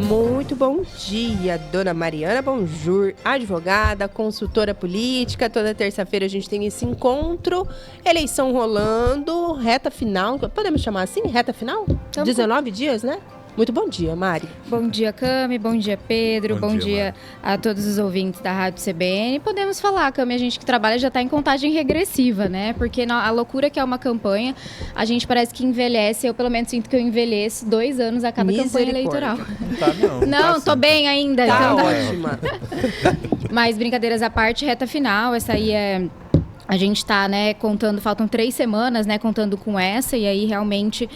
Muito bom dia, dona Mariana Bonjour, advogada, consultora política. Toda terça-feira a gente tem esse encontro, eleição rolando, reta final, podemos chamar assim, reta final? 19 dias, né? Muito bom dia, Mari. Bom dia, Cami. Bom dia, Pedro. Bom dia a todos os ouvintes da Rádio CBN. Podemos falar, Cami, a gente que trabalha já está em contagem regressiva, né? Porque a loucura que é uma campanha, a gente parece que envelhece. Eu, pelo menos, sinto que eu envelheço 2 anos a cada campanha eleitoral. Não, tô bem ainda. Tá então ótima. Mas, brincadeiras à parte, reta final. Essa aí é... A gente está, né, contando, faltam 3 semanas, né, contando com essa, e aí realmente,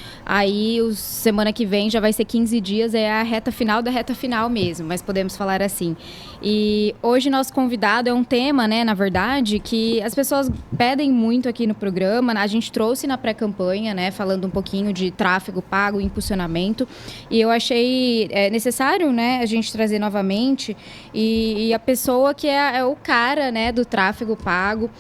semana que vem já vai ser 15 dias, é a reta final da reta final mesmo, mas podemos falar assim. E hoje nosso convidado é um tema, né, na verdade, que as pessoas pedem muito aqui no programa. A gente trouxe na pré-campanha, né, falando um pouquinho de tráfego pago e impulsionamento, e eu achei necessário, né, a gente trazer novamente, e a pessoa que é o cara, né, do tráfego pago,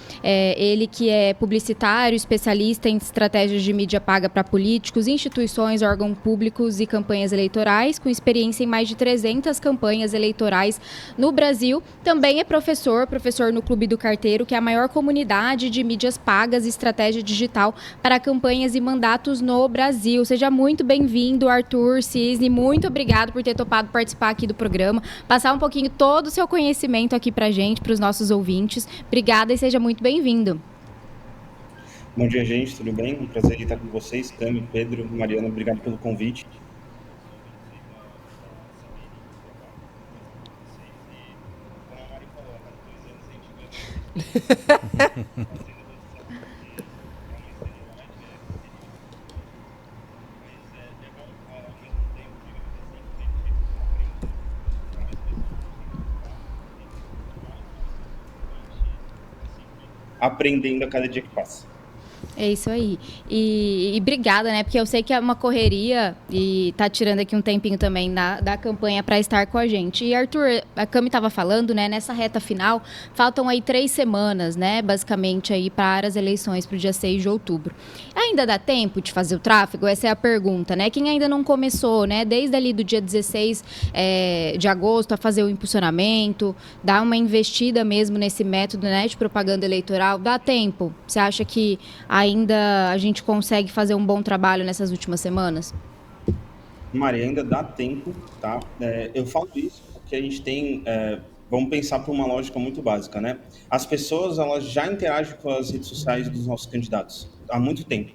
ele que é publicitário, especialista em estratégias de mídia paga para políticos, instituições, órgãos públicos e campanhas eleitorais, com experiência em mais de 300 campanhas eleitorais no Brasil. Também é professor no Clube do Carteiro, que é a maior comunidade de mídias pagas e estratégia digital para campanhas e mandatos no Brasil. Seja muito bem-vindo, Arthur Cisne. Muito obrigado por ter topado participar aqui do programa, passar um pouquinho todo o seu conhecimento aqui para a gente, para os nossos ouvintes. Obrigada e seja muito bem-vindo. Bom dia, gente, tudo bem? Um prazer estar com vocês, Cami, Pedro, Mariana, obrigado pelo convite. Aprendendo a cada dia que passa. É isso aí. E obrigada, né? Porque eu sei que é uma correria e tá tirando aqui um tempinho também da campanha para estar com a gente. E, Arthur, a Cami estava falando, né? Nessa reta final, faltam aí 3 semanas, né? Basicamente aí para as eleições para o dia 6 de outubro. Ainda dá tempo de fazer o tráfego? Essa é a pergunta, né? Quem ainda não começou, né? Desde ali do dia 16 de agosto a fazer o impulsionamento, dar uma investida mesmo nesse método, né? De propaganda eleitoral, dá tempo? Você acha que ainda a gente consegue fazer um bom trabalho nessas últimas semanas? Maria, ainda dá tempo, tá? Eu falo isso porque a gente tem... vamos pensar por uma lógica muito básica, né? As pessoas, elas já interagem com as redes sociais dos nossos candidatos há muito tempo.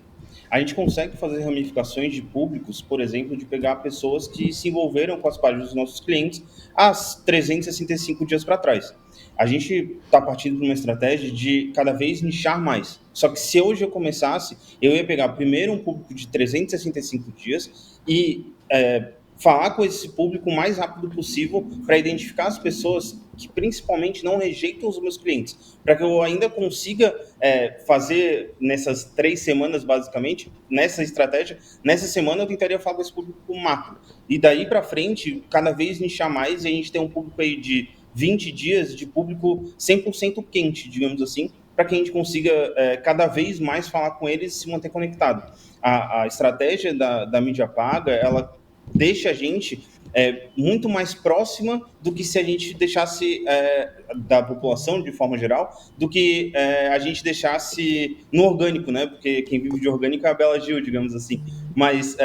A gente consegue fazer ramificações de públicos, por exemplo, de pegar pessoas que se envolveram com as páginas dos nossos clientes há 365 dias para trás. A gente está partindo de uma estratégia de cada vez nichar mais. Só que se hoje eu começasse, eu ia pegar primeiro um público de 365 dias e falar com esse público o mais rápido possível para identificar as pessoas que principalmente não rejeitam os meus clientes, para que eu ainda consiga fazer nessas 3 semanas, basicamente, nessa estratégia. Nessa semana eu tentaria falar com esse público macro. E daí para frente, cada vez nichar mais, e a gente tem um público aí de 20 dias de público 100% quente, digamos assim, para que a gente consiga cada vez mais falar com eles e se manter conectado. A estratégia da mídia paga, ela deixa a gente muito mais próxima do que se a gente deixasse da população, de forma geral, do que a gente deixasse no orgânico, né? Porque quem vive de orgânico é a Bela Gil, digamos assim. Mas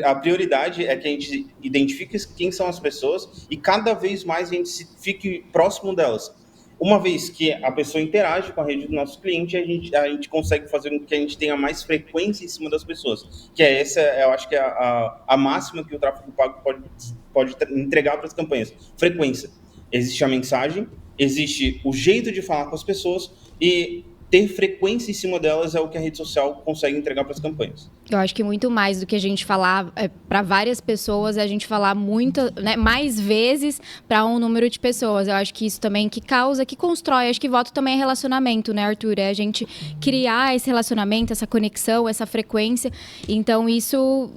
a prioridade é que a gente identifique quem são as pessoas e cada vez mais a gente fique próximo delas. Uma vez que a pessoa interage com a rede do nosso cliente, a gente consegue fazer com que a gente tenha mais frequência em cima das pessoas. Que essa, eu acho que é a máxima que o tráfego pago pode entregar para as campanhas. Frequência. Existe a mensagem, existe o jeito de falar com as pessoas e ter frequência em cima delas é o que a rede social consegue entregar para as campanhas. Eu acho que muito mais do que a gente falar para várias pessoas, é a gente falar mais vezes para um número de pessoas. Eu acho que isso também que constrói. Acho que voto também é relacionamento, né, Arthur? É a gente criar esse relacionamento, essa conexão, essa frequência. Então, isso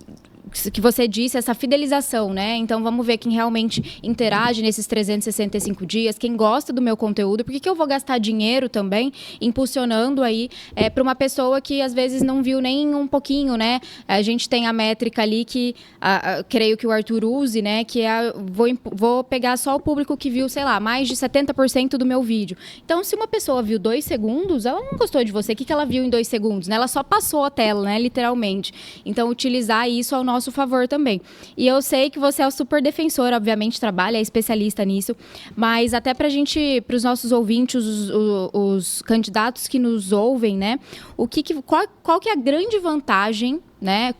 que você disse, essa fidelização, né? Então, vamos ver quem realmente interage nesses 365 dias, quem gosta do meu conteúdo, por que eu vou gastar dinheiro também impulsionando aí para uma pessoa que às vezes não viu nem um pouquinho, né? A gente tem a métrica ali que creio que o Arthur use, né? Que vou pegar só o público que viu, sei lá, mais de 70% do meu vídeo. Então, se uma pessoa viu 2 segundos, ela não gostou de você. O que ela viu em 2 segundos? Né? Ela só passou a tela, né? Literalmente. Então, utilizar isso ao nosso favor também. E eu sei que você é o super defensor, obviamente, trabalha, é especialista nisso, mas até para os nossos ouvintes, os candidatos que nos ouvem, né? Qual que é a grande vantagem, né?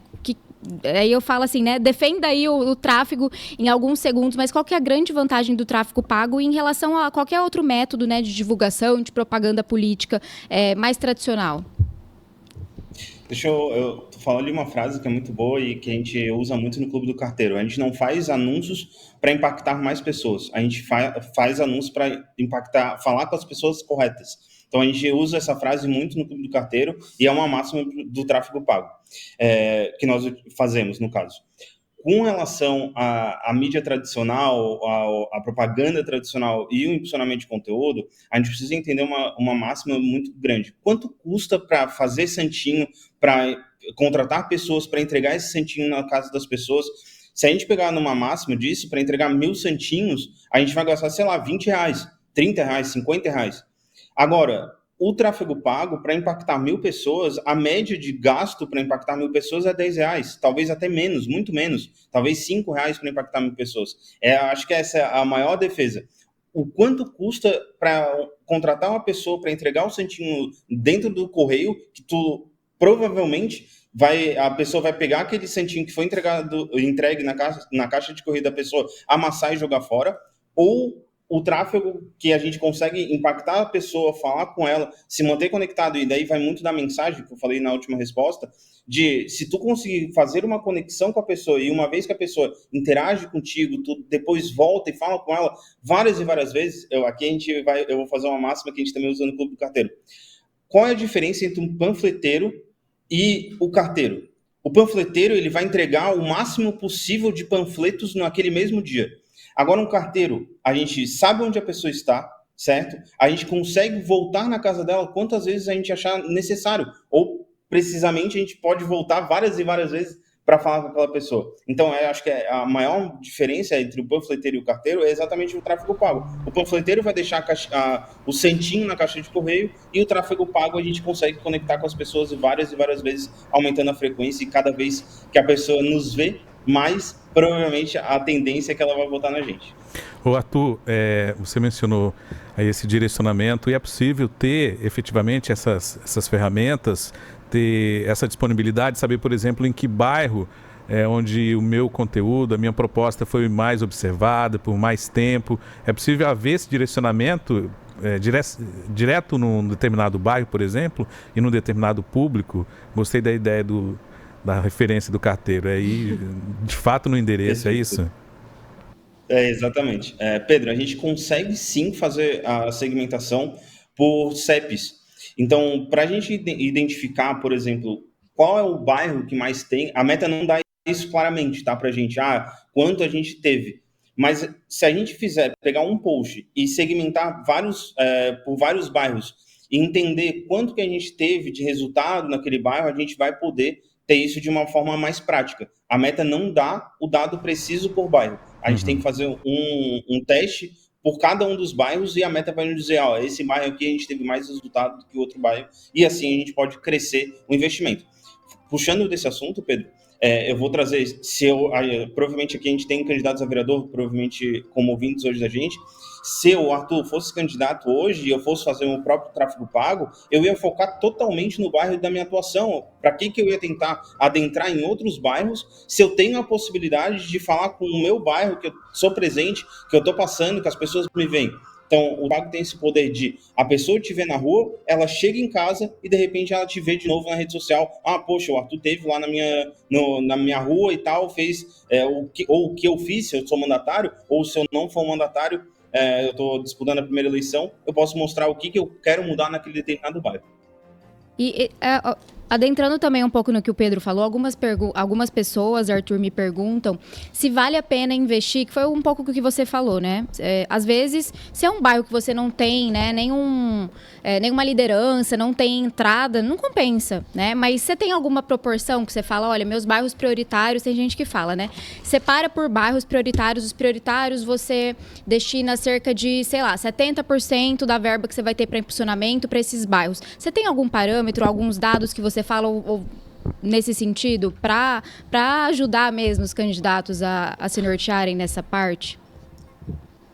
Aí eu falo assim, né? Defenda aí o tráfego em alguns segundos, mas qual que é a grande vantagem do tráfego pago em relação a qualquer outro método, né, de divulgação, de propaganda política mais tradicional? Eu tô falando de uma frase que é muito boa e que a gente usa muito no Clube do Carteiro. A gente não faz anúncios para impactar mais pessoas. A gente faz anúncios para impactar, falar com as pessoas corretas. Então, a gente usa essa frase muito no Clube do Carteiro e é uma máxima do tráfego pago, que nós fazemos, no caso. Com relação à mídia tradicional, à propaganda tradicional e o impulsionamento de conteúdo, a gente precisa entender uma máxima muito grande. Quanto custa para fazer santinho, para contratar pessoas para entregar esse santinho na casa das pessoas? Se a gente pegar numa máxima disso, para entregar 1.000 santinhos, a gente vai gastar, sei lá, R$20, R$30, R$50. Agora, o tráfego pago, para impactar 1.000 pessoas, a média de gasto para impactar 1.000 pessoas é R$10, talvez até menos, muito menos, talvez R$5 para impactar 1.000 pessoas. Acho que essa é a maior defesa. O quanto custa para contratar uma pessoa para entregar um santinho dentro do correio, que tu provavelmente a pessoa vai pegar aquele santinho que foi entregue na caixa de correio da pessoa, amassar e jogar fora, ou o tráfego que a gente consegue impactar a pessoa, falar com ela, se manter conectado, e daí vai muito da mensagem que eu falei na última resposta, de se tu conseguir fazer uma conexão com a pessoa, e uma vez que a pessoa interage contigo, tu depois volta e fala com ela várias e várias vezes, eu vou fazer uma máxima que a gente também usa no Clube do Carteiro. Qual é a diferença entre um panfleteiro e o carteiro? O panfleteiro, ele vai entregar o máximo possível de panfletos naquele mesmo dia. Agora, um carteiro, a gente sabe onde a pessoa está, certo? A gente consegue voltar na casa dela quantas vezes a gente achar necessário. Ou, precisamente, a gente pode voltar várias e várias vezes para falar com aquela pessoa. Então, eu acho que a maior diferença entre o panfleteiro e o carteiro é exatamente o tráfego pago. O panfleteiro vai deixar o centinho na caixa de correio, e o tráfego pago a gente consegue conectar com as pessoas e várias vezes, aumentando a frequência, e cada vez que a pessoa nos vê, mais provavelmente a tendência é que ela vai votar na gente. Ô Arthur, você mencionou aí esse direcionamento, e é possível ter efetivamente essas ferramentas, ter essa disponibilidade, saber, por exemplo, em que bairro onde o meu conteúdo, a minha proposta foi mais observada por mais tempo. É possível haver esse direcionamento direto num determinado bairro, por exemplo, e num determinado público? Gostei da ideia da referência do carteiro. Aí, de fato, no endereço, é isso? Exatamente. Pedro, a gente consegue sim fazer a segmentação por CEPs. Então, para a gente identificar, por exemplo, qual é o bairro que mais tem, a meta não dá isso claramente, tá? Para a gente, quanto a gente teve. Mas se a gente pegar um post e segmentar por vários bairros e entender quanto que a gente teve de resultado naquele bairro, a gente vai poder ter isso de uma forma mais prática. A meta não dá o dado preciso por bairro. A gente tem que fazer um teste por cada um dos bairros, e a meta vai nos dizer, esse bairro aqui a gente teve mais resultado do que o outro bairro, e assim a gente pode crescer o investimento. Puxando desse assunto, Pedro, eu vou trazer, provavelmente aqui a gente tem candidatos a vereador, provavelmente como ouvintes hoje da gente. Se o Arthur fosse candidato hoje e eu fosse fazer o meu próprio tráfego pago, eu ia focar totalmente no bairro da minha atuação. Para que eu ia tentar adentrar em outros bairros se eu tenho a possibilidade de falar com o meu bairro, que eu sou presente, que eu estou passando, que as pessoas me veem? Então, o pago tem esse poder de a pessoa te ver na rua, ela chega em casa e, de repente, ela te vê de novo na rede social. Poxa, o Arthur teve lá na minha rua e tal, fez o que eu fiz, se eu sou mandatário, ou se eu não for mandatário, eu estou disputando a primeira eleição, eu posso mostrar o que eu quero mudar naquele determinado bairro. Adentrando também um pouco no que o Pedro falou, algumas pessoas, Arthur, me perguntam se vale a pena investir, que foi um pouco o que você falou, né? Às vezes, se é um bairro que você não tem, né, nenhuma liderança, não tem entrada, não compensa, né? Mas você tem alguma proporção que você fala, olha, meus bairros prioritários, tem gente que fala, né? Separa por bairros prioritários, os prioritários você destina cerca de, sei lá, 70% da verba que você vai ter para impulsionamento para esses bairros. Você tem algum parâmetro, alguns dados que você fala ou nesse sentido, para ajudar mesmo os candidatos a se nortearem nessa parte?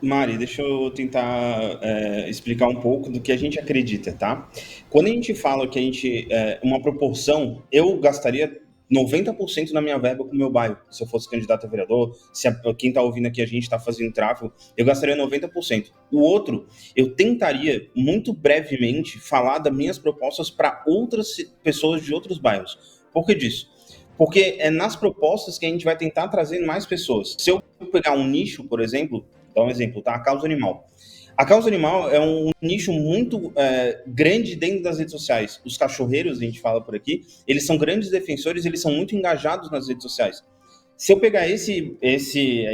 Mari, deixa eu tentar explicar um pouco do que a gente acredita, tá? Quando a gente fala que a gente, uma proporção, eu gastaria 90% da minha verba com o meu bairro. Se eu fosse candidato a vereador, quem está ouvindo aqui, a gente está fazendo tráfego, eu gastaria 90%. O outro, eu tentaria, muito brevemente, falar das minhas propostas para outras pessoas de outros bairros. Por que disso? Porque é nas propostas que a gente vai tentar trazer mais pessoas. Se eu pegar um nicho, por exemplo, dar um exemplo, tá? A causa animal. A causa animal é um nicho muito grande dentro das redes sociais. Os cachorreiros, a gente fala por aqui, eles são grandes defensores, eles são muito engajados nas redes sociais. Se eu pegar esse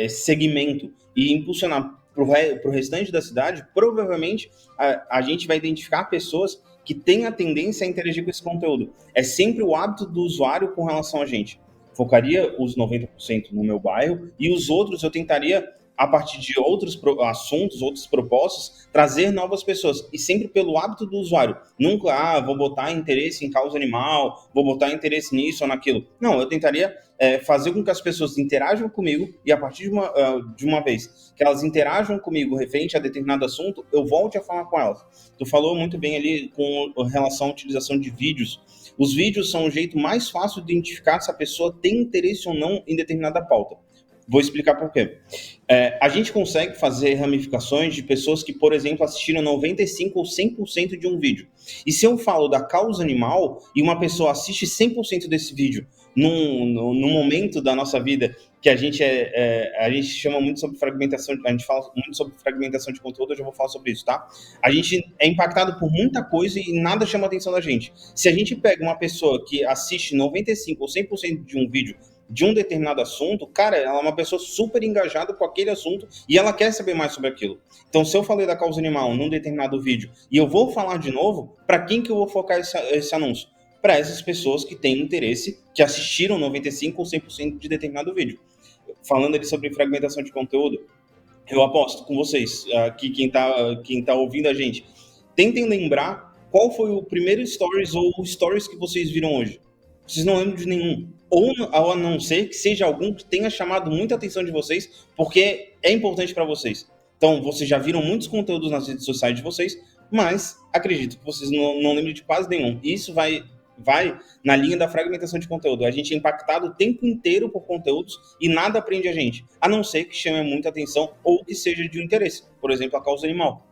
segmento e impulsionar para o restante da cidade, provavelmente a gente vai identificar pessoas que têm a tendência a interagir com esse conteúdo. É sempre o hábito do usuário com relação a gente. Focaria os 90% no meu bairro e os outros eu tentaria, a partir de outros assuntos, outras propostas, trazer novas pessoas. E sempre pelo hábito do usuário. Nunca, vou botar interesse em causa animal, vou botar interesse nisso ou naquilo. Não, eu tentaria fazer com que as pessoas interajam comigo e a partir de uma vez que elas interajam comigo referente a determinado assunto, eu volte a falar com elas. Tu falou muito bem ali com relação à utilização de vídeos. Os vídeos são o jeito mais fácil de identificar se a pessoa tem interesse ou não em determinada pauta. Vou explicar por quê. A gente consegue fazer ramificações de pessoas que, por exemplo, assistiram 95% ou 100% de um vídeo. E se eu falo da causa animal e uma pessoa assiste 100% desse vídeo num momento da nossa vida que a gente chama muito sobre fragmentação, a gente fala muito sobre fragmentação de conteúdo, eu já vou falar sobre isso, tá? A gente é impactado por muita coisa e nada chama a atenção da gente. Se a gente pega uma pessoa que assiste 95% ou 100% de um vídeo de um determinado assunto, cara, ela é uma pessoa super engajada com aquele assunto e ela quer saber mais sobre aquilo. Então, se eu falei da causa animal num determinado vídeo e eu vou falar de novo, para quem que eu vou focar esse anúncio? Para essas pessoas que têm interesse, que assistiram 95% ou 100% de determinado vídeo. Falando ali sobre fragmentação de conteúdo, eu aposto com vocês, aqui quem tá ouvindo a gente, tentem lembrar qual foi o primeiro stories ou stories que vocês viram hoje. Vocês não lembram de nenhum. Ou a não ser que seja algum que tenha chamado muita atenção de vocês, porque é importante para vocês. Então, vocês já viram muitos conteúdos nas redes sociais de vocês, mas acredito que vocês não lembram de quase nenhum. Isso vai na linha da fragmentação de conteúdo. A gente é impactado o tempo inteiro por conteúdos e nada prende a gente, a não ser que chame muita atenção ou que seja de um interesse. Por exemplo, a causa animal.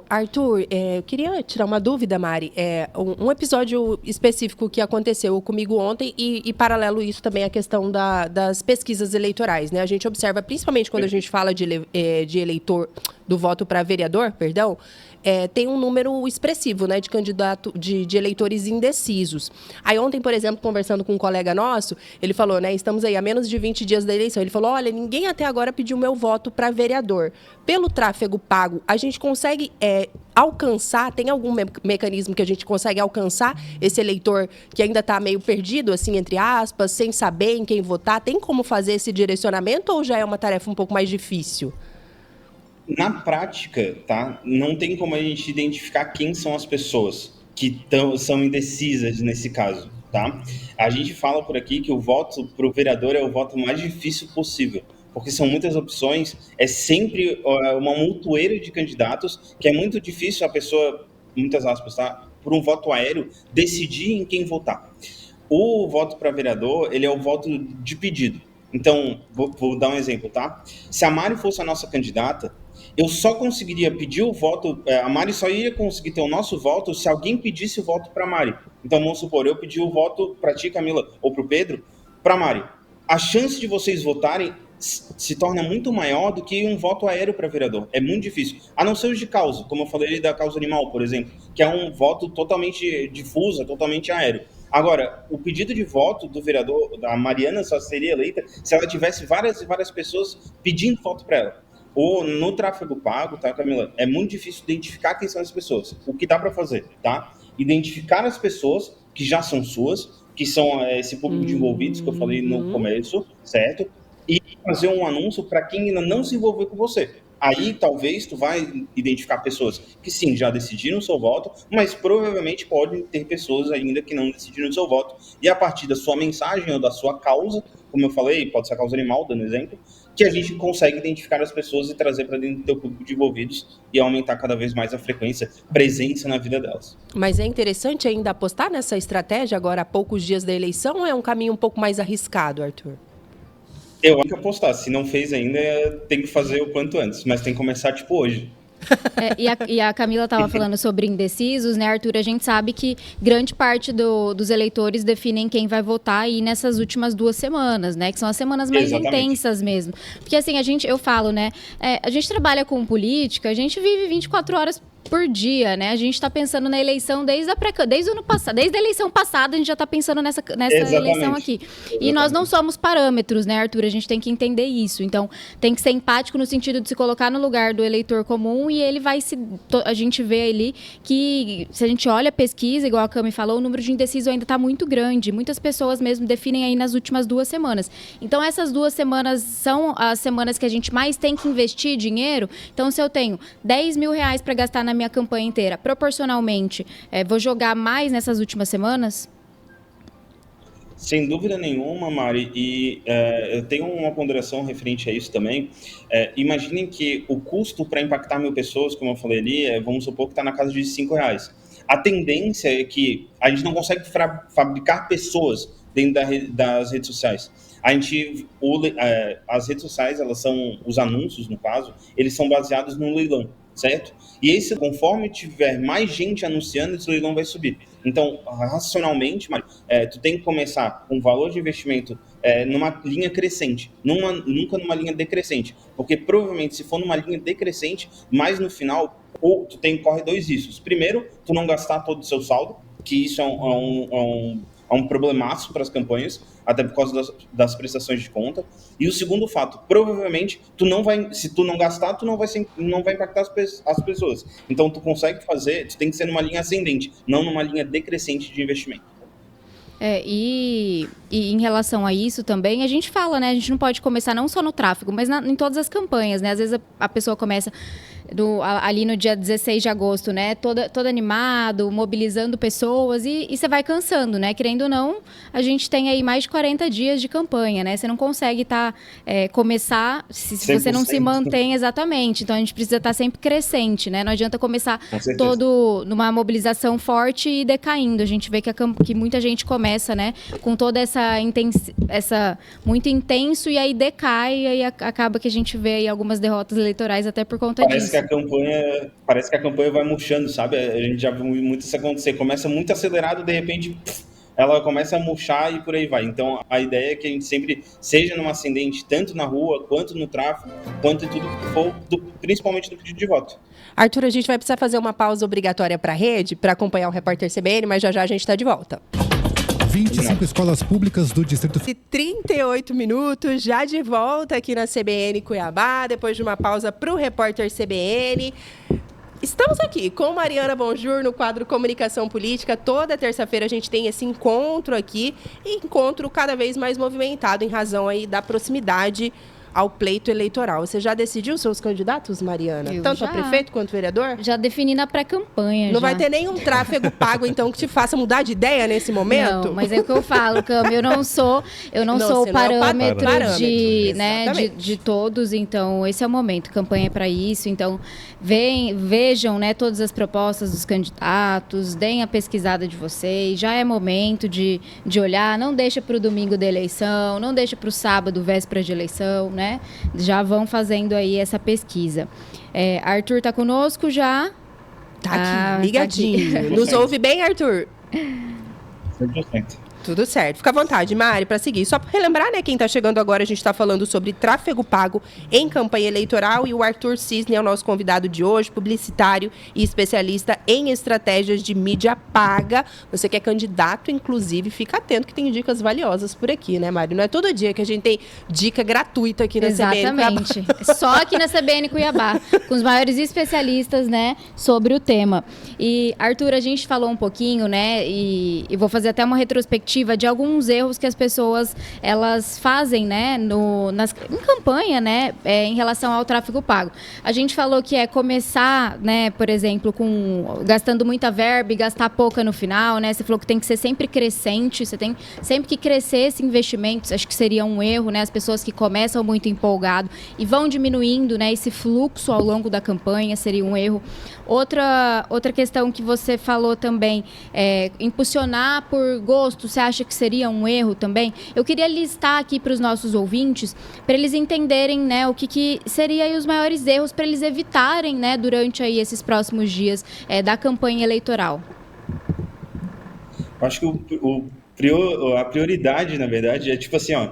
Arthur, eu queria tirar uma dúvida, Mari. Um episódio específico que aconteceu comigo ontem e paralelo isso também a questão das pesquisas eleitorais, né? A gente observa, principalmente quando a gente fala de eleitor, do voto para vereador, perdão, tem um número expressivo, né, de candidato, de eleitores indecisos. Aí ontem, por exemplo, conversando com um colega nosso, ele falou, né, estamos aí a menos de 20 dias da eleição. Ele falou, olha, ninguém até agora pediu meu voto para vereador. Pelo tráfego pago, a gente consegue alcançar, tem algum mecanismo que a gente consegue alcançar esse eleitor que ainda está meio perdido, assim, entre aspas, sem saber em quem votar? Tem como fazer esse direcionamento ou já é uma tarefa um pouco mais difícil? Na prática, tá? Não tem como a gente identificar quem são as pessoas que são indecisas nesse caso, tá? A gente fala por aqui que o voto para o vereador é o voto mais difícil possível, porque são muitas opções, é sempre uma montoeira de candidatos, que é muito difícil a pessoa, muitas aspas, tá? Por um voto aéreo, decidir em quem votar. O voto para vereador, ele é o voto de pedido. Então, vou dar um exemplo, tá? Se a Mari fosse a nossa candidata, eu só conseguiria pedir o voto, a Mari só iria conseguir ter o nosso voto se alguém pedisse o voto para a Mari. Então, vamos supor, eu pedi o voto para ti, Camila, ou para o Pedro, para a Mari. A chance de vocês votarem se torna muito maior do que um voto aéreo para vereador. É muito difícil. A não ser os de causa, como eu falei da causa animal, por exemplo, que é um voto totalmente difuso, totalmente aéreo. Agora, o pedido de voto do vereador, da Mariana, só seria eleita se ela tivesse várias e várias pessoas pedindo voto para ela. Ou no tráfego pago, tá, Camila? É muito difícil identificar quem são as pessoas. O que dá para fazer, tá? Identificar as pessoas que já são suas, que são esse público de envolvidos que eu falei no começo, certo? E fazer um anúncio para quem ainda não se envolveu com você. Aí, talvez, tu vai identificar pessoas que, sim, já decidiram o seu voto, mas provavelmente podem ter pessoas ainda que não decidiram o seu voto. E a partir da sua mensagem ou da sua causa, como eu falei, pode ser a causa animal, dando exemplo, que a gente consegue identificar as pessoas e trazer para dentro do teu público de envolvidos e aumentar cada vez mais a frequência, presença na vida delas. Mas é interessante ainda apostar nessa estratégia agora há poucos dias da eleição ou é um caminho um pouco mais arriscado, Arthur? Eu acho que apostar. Se não fez ainda, tem que fazer o quanto antes, mas tem que começar tipo hoje. E a Camila estava falando sobre indecisos, né, Arthur? A gente sabe que grande parte dos eleitores definem quem vai votar aí nessas últimas 2 semanas, né? Que são as semanas mais intensas mesmo. Porque assim, eu falo, né? A gente trabalha com política, a gente vive 24 horas por dia, né? A gente está pensando na eleição desde o ano passado, desde a eleição passada a gente já está pensando nessa eleição aqui. E nós não somos parâmetros, né, Arthur? A gente tem que entender isso. Então, tem que ser empático no sentido de se colocar no lugar do eleitor comum e ele vai a gente vê ali que, se a gente olha a pesquisa, igual a Cami falou, o número de indecisos ainda está muito grande. Muitas pessoas mesmo definem aí nas últimas 2 semanas. Então, essas 2 semanas são as semanas que a gente mais tem que investir dinheiro. Então, se eu tenho R$10.000 para gastar na minha campanha inteira, proporcionalmente, vou jogar mais nessas últimas semanas? Sem dúvida nenhuma, Mari, e eu tenho uma ponderação referente a isso também. Imaginem que o custo para impactar 1.000 pessoas, como eu falei ali, vamos supor que está na casa de R$5. A tendência é que a gente não consegue fabricar pessoas dentro das redes sociais. As redes sociais, elas são, os anúncios, no caso, eles são baseados num leilão, certo? E conforme tiver mais gente anunciando, esse leilão vai subir. Então, racionalmente, Mário, tu tem que começar com um valor de investimento numa linha crescente, nunca numa linha decrescente. Porque provavelmente, se for numa linha decrescente, mais no final, ou tu corre 2 riscos. Primeiro, tu não gastar todo o seu saldo, que isso é um problemaço para as campanhas, até por causa das prestações de conta. E o segundo fato, provavelmente, se tu não gastar, tu não vai impactar as pessoas. Então, tu tem que ser numa linha ascendente, não numa linha decrescente de investimento. E em relação a isso também, a gente fala, né? A gente não pode começar não só no tráfego, mas em todas as campanhas, né? Às vezes a pessoa começa ali no dia 16 de agosto, né? Todo animado, mobilizando pessoas e você vai cansando, né? Querendo ou não, a gente tem aí mais de 40 dias de campanha, né? Você não consegue começar se você não se mantém exatamente. Então, a gente precisa estar sempre crescente, né? Não adianta começar numa mobilização forte e decaindo. A gente vê que muita gente começa, né? Com toda essa muito intenso e aí decai e aí acaba que a gente vê aí algumas derrotas eleitorais até por conta disso. Parece que a campanha vai murchando, sabe? A gente já viu muito isso acontecer. Começa muito acelerado, de repente, ela começa a murchar e por aí vai. Então, a ideia é que a gente sempre seja numa ascendente, tanto na rua, quanto no tráfego, quanto em tudo que for, principalmente no pedido de voto. Arthur, a gente vai precisar fazer uma pausa obrigatória para a rede, para acompanhar o repórter CBN, mas já a gente está de volta. 25 escolas públicas do Distrito Federal. 38 minutos, já de volta aqui na CBN Cuiabá, depois de uma pausa para o repórter CBN. Estamos aqui com Mariana Bonjour no quadro Comunicação Política. Toda terça-feira a gente tem esse encontro aqui, encontro cada vez mais movimentado em razão aí da proximidade ao pleito eleitoral. Você já decidiu seus candidatos, Mariana? Tanto a prefeito quanto vereador? Já defini na pré-campanha. Não vai ter nenhum tráfego pago, então, que te faça mudar de ideia nesse momento? Não, mas é o que eu falo, Cam, eu não sou o parâmetro de todos, então esse é o momento. Campanha é para isso, então vejam, né, todas as propostas dos candidatos, deem a pesquisada de vocês, já é momento de olhar, não deixa para o domingo da eleição, não deixa para o sábado, véspera de eleição, né? Já vão fazendo aí essa pesquisa. Arthur está conosco já? Tá aqui, ligadinho. Tá aqui. Nos ouve bem, Arthur? 100%. Tudo certo. Fica à vontade, Mari, para seguir. Só para relembrar, né, quem está chegando agora, a gente está falando sobre tráfego pago em campanha eleitoral e o Arthur Cisne é o nosso convidado de hoje, publicitário e especialista em estratégias de mídia paga. Você que é candidato, inclusive, fica atento que tem dicas valiosas por aqui, né, Mari? Não é todo dia que a gente tem dica gratuita aqui na CBN. Exatamente. Só aqui na CBN Cuiabá, com os maiores especialistas, né, sobre o tema. E, Arthur, a gente falou um pouquinho, né, e vou fazer até uma retrospectiva de alguns erros que as pessoas elas fazem, né, em campanha, né, em relação ao tráfego pago. A gente falou que é começar, né, por exemplo, gastando muita verba e gastar pouca no final, né? Você falou que tem que ser sempre crescente, você tem sempre que crescer esse investimento. Acho que seria um erro, né? As pessoas que começam muito empolgado e vão diminuindo, né, esse fluxo ao longo da campanha seria um erro. Outra questão que você falou também é impulsionar por gosto. Você acha que seria um erro também? Eu queria listar aqui para os nossos ouvintes, para eles entenderem, né, o que seria aí os maiores erros para eles evitarem, né, durante aí esses próximos dias da campanha eleitoral. Acho que a prioridade, na verdade, é tipo assim, ó,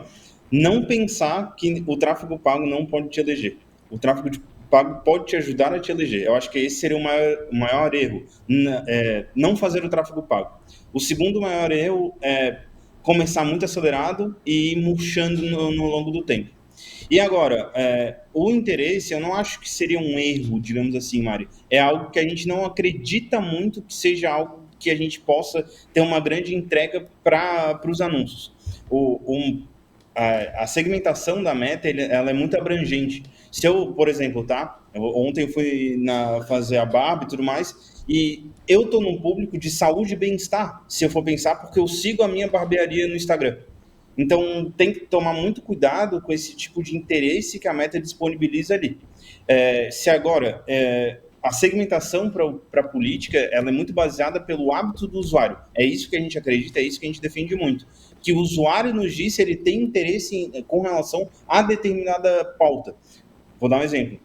não pensar que o tráfego pago não pode te eleger. O tráfego pago pode te ajudar a te eleger. Eu acho que esse seria o maior erro, não fazer o tráfego pago. O segundo maior erro é começar muito acelerado e ir murchando no longo do tempo. E agora, o interesse, eu não acho que seria um erro, digamos assim, Mari. É algo que a gente não acredita muito que seja algo que a gente possa ter uma grande entrega para os anúncios. A segmentação da meta, ela é muito abrangente. Se eu, por exemplo, ontem eu fui fazer a barba e tudo mais, e eu estou num público de saúde e bem-estar, se eu for pensar, porque eu sigo a minha barbearia no Instagram. Então, tem que tomar muito cuidado com esse tipo de interesse que a meta disponibiliza ali. Se agora, a segmentação para a política, ela é muito baseada pelo hábito do usuário. É isso que a gente acredita, é isso que a gente defende muito. Que o usuário nos diz se ele tem interesse com relação a determinada pauta. Vou dar um exemplo.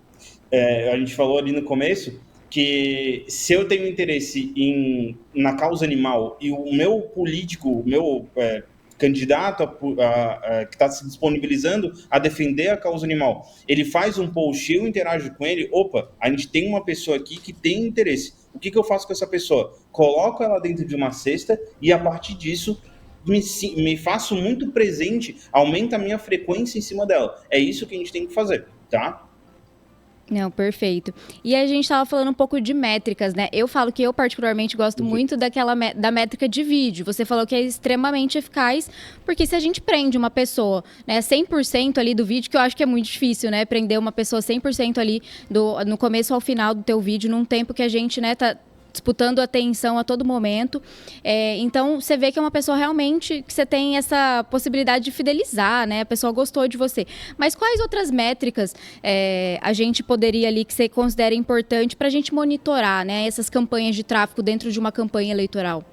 A gente falou ali no começo que se eu tenho interesse na causa animal e o meu político, o meu candidato que está se disponibilizando a defender a causa animal, ele faz um post e eu interajo com ele, a gente tem uma pessoa aqui que tem interesse. O que eu faço com essa pessoa? Coloco ela dentro de uma cesta e a partir disso me faço muito presente, aumenta a minha frequência em cima dela. É isso que a gente tem que fazer, tá? Não, perfeito. E a gente estava falando um pouco de métricas, né? Eu falo que eu particularmente gosto muito da métrica de vídeo. Você falou que é extremamente eficaz, porque se a gente prende uma pessoa, né, 100% ali do vídeo, que eu acho que é muito difícil, né? Prender uma pessoa 100% ali no começo ao final do teu vídeo, num tempo que a gente, né, tá disputando atenção a todo momento. Então, você vê que é uma pessoa realmente que você tem essa possibilidade de fidelizar, né? A pessoa gostou de você. Mas quais outras métricas a gente poderia ali, que você considera importante para a gente monitorar, né, essas campanhas de tráfego dentro de uma campanha eleitoral?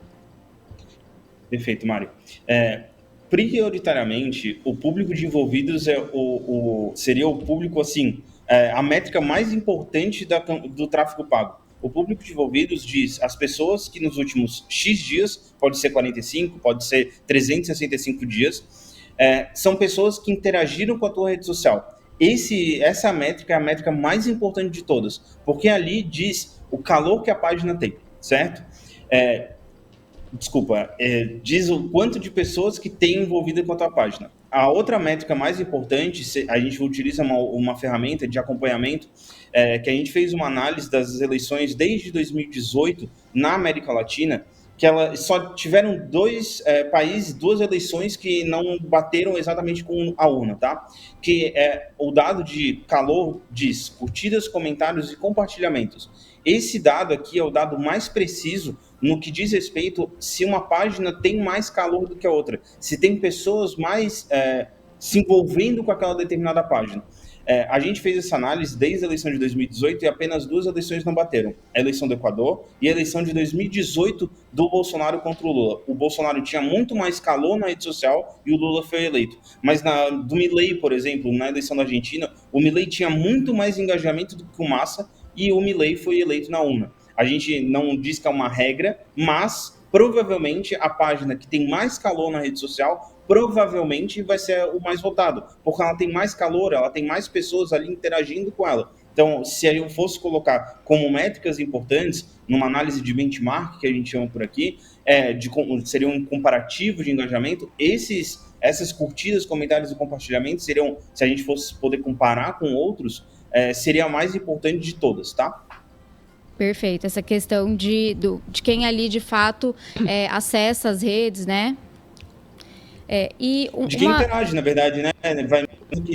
Perfeito, Mário. Prioritariamente, o público de envolvidos seria o público, assim, a métrica mais importante do tráfego pago. O público de envolvidos diz as pessoas que nos últimos X dias, pode ser 45, pode ser 365 dias, são pessoas que interagiram com a tua rede social. Essa métrica é a métrica mais importante de todas, porque ali diz o calor que a página tem, certo? Diz o quanto de pessoas que tem envolvida com a tua página. A outra métrica mais importante, a gente utiliza uma ferramenta de acompanhamento, que a gente fez uma análise das eleições desde 2018 na América Latina, que só tiveram dois países, duas eleições que não bateram exatamente com a urna, tá? Que o dado de calor diz curtidas, comentários e compartilhamentos. Esse dado aqui é o dado mais preciso no que diz respeito se uma página tem mais calor do que a outra, se tem pessoas mais se envolvendo com aquela determinada página. A gente fez essa análise desde a eleição de 2018 e apenas duas eleições não bateram. A eleição do Equador e a eleição de 2018 do Bolsonaro contra o Lula. O Bolsonaro tinha muito mais calor na rede social e o Lula foi eleito. Mas do Milei, por exemplo, na eleição da Argentina, o Milei tinha muito mais engajamento do que o Massa e o Milei foi eleito na urna. A gente não diz que é uma regra, mas provavelmente a página que tem mais calor na rede social provavelmente vai ser o mais votado, porque ela tem mais calor, ela tem mais pessoas ali interagindo com ela. Então, se eu fosse colocar como métricas importantes, numa análise de benchmark, que a gente chama por aqui, seria um comparativo de engajamento, essas curtidas, comentários e compartilhamentos seriam, se a gente fosse poder comparar com outros, seria a mais importante de todas, tá? Perfeito. Essa questão de quem ali, de fato, acessa as redes, né? De quem interage, na verdade, né?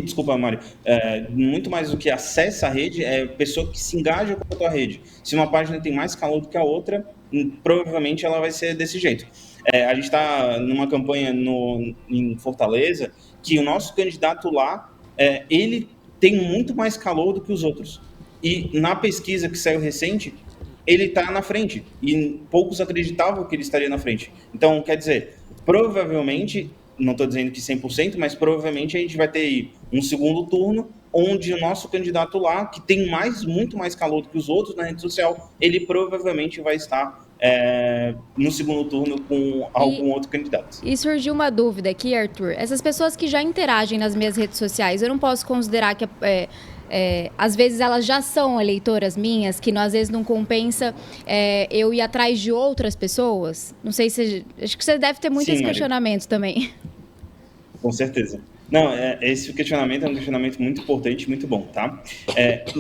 Desculpa, Mário. Muito mais do que acessa a rede, é a pessoa que se engaja com a tua rede. Se uma página tem mais calor do que a outra, provavelmente ela vai ser desse jeito. A gente está numa campanha em Fortaleza que o nosso candidato lá, ele tem muito mais calor do que os outros. E na pesquisa que saiu recente, ele está na frente. E poucos acreditavam que ele estaria na frente. Então, quer dizer, provavelmente, não estou dizendo que 100%, mas provavelmente a gente vai ter aí um segundo turno, onde o nosso candidato lá, que tem muito mais calor do que os outros na rede social, ele provavelmente vai estar no segundo turno com algum outro candidato. E surgiu uma dúvida aqui, Arthur. Essas pessoas que já interagem nas minhas redes sociais, eu não posso considerar que às vezes elas já são eleitoras minhas, que às vezes não compensa eu ir atrás de outras pessoas? Não sei se... Acho que você deve ter muito esse questionamento também. Com certeza. Não, esse questionamento é um questionamento muito importante, muito bom, tá?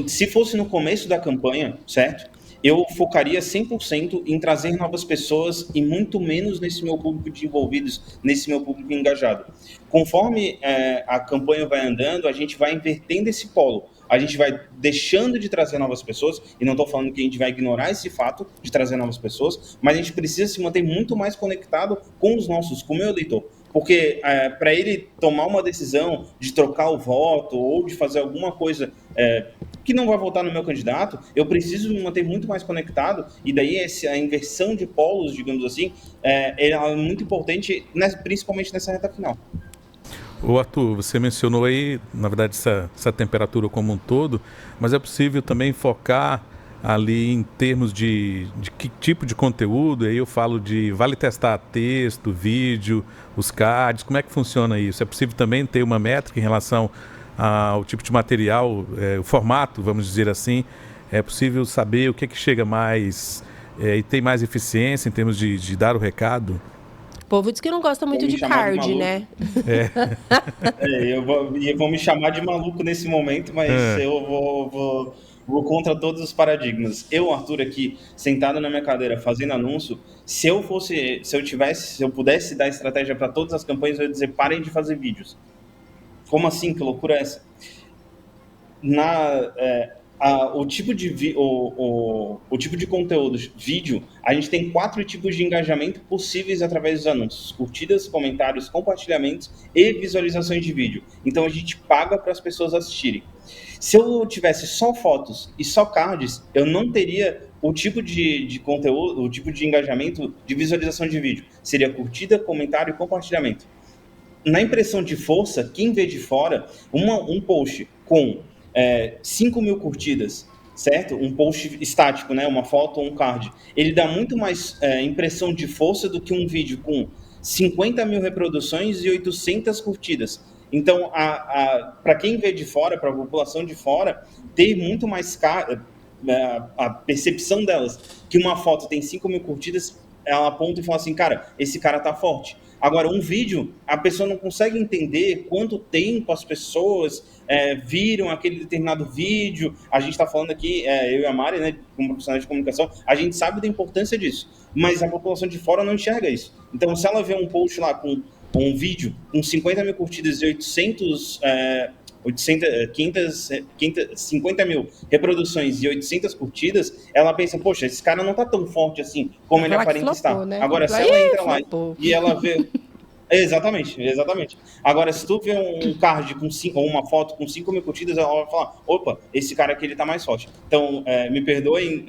Se fosse no começo da campanha, certo? Eu focaria 100% em trazer novas pessoas e muito menos nesse meu público de envolvidos, nesse meu público engajado. Conforme a campanha vai andando, a gente vai invertendo esse polo. A gente vai deixando de trazer novas pessoas, e não estou falando que a gente vai ignorar esse fato de trazer novas pessoas, mas a gente precisa se manter muito mais conectado com o meu eleitor. Porque para ele tomar uma decisão de trocar o voto ou de fazer alguma coisa que não vai votar no meu candidato, eu preciso me manter muito mais conectado, e daí a inversão de polos, digamos assim, é muito importante, principalmente nessa reta final. Ô Arthur, você mencionou aí, na verdade, essa temperatura como um todo, mas é possível também focar ali em termos de que tipo de conteúdo. Aí eu falo de vale testar texto, vídeo, os cards, como é que funciona isso? É possível também ter uma métrica em relação ao tipo de material, o formato, vamos dizer assim? É possível saber o que chega mais e tem mais eficiência em termos de dar o recado? O povo diz que não gosta muito de card, né? Vão me chamar de maluco nesse momento, mas eu vou contra todos os paradigmas. Eu, Arthur, aqui, sentado na minha cadeira, fazendo anúncio, se eu pudesse dar estratégia para todas as campanhas, eu ia dizer, parem de fazer vídeos. Como assim? Que loucura é essa? O tipo de conteúdo, vídeo, a gente tem 4 tipos de engajamento possíveis através dos anúncios: curtidas, comentários, compartilhamentos e visualizações de vídeo. Então a gente paga para as pessoas assistirem. Se eu tivesse só fotos e só cards, eu não teria o tipo de conteúdo, o tipo de engajamento de visualização de vídeo. Seria curtida, comentário e compartilhamento. Na impressão de força, quem vê de fora, um post com 5 mil curtidas, certo? Um post estático, né? Uma foto ou um card. Ele dá muito mais impressão de força do que um vídeo com 50 mil reproduções e 800 curtidas. Então, para quem vê de fora, para a população de fora, ter muito mais a percepção delas que uma foto tem 5 mil curtidas, ela aponta e fala assim, cara, esse cara tá forte. Agora, um vídeo, a pessoa não consegue entender quanto tempo as pessoas viram aquele determinado vídeo. A gente está falando aqui, eu e a Mari, né, como profissionais de comunicação, a gente sabe da importância disso, mas a população de fora não enxerga isso. Então, se ela vê um post lá com um vídeo com 50 mil curtidas e 50 mil reproduções e 800 curtidas, ela pensa, poxa, esse cara não tá tão forte assim como ele aparenta estar. Né? Agora, se ela entra lá e ela vê... Exatamente. Agora, se tu vê um card ou uma foto com 5 mil curtidas, ela vai falar, opa, esse cara aqui ele tá mais forte. Então, me perdoem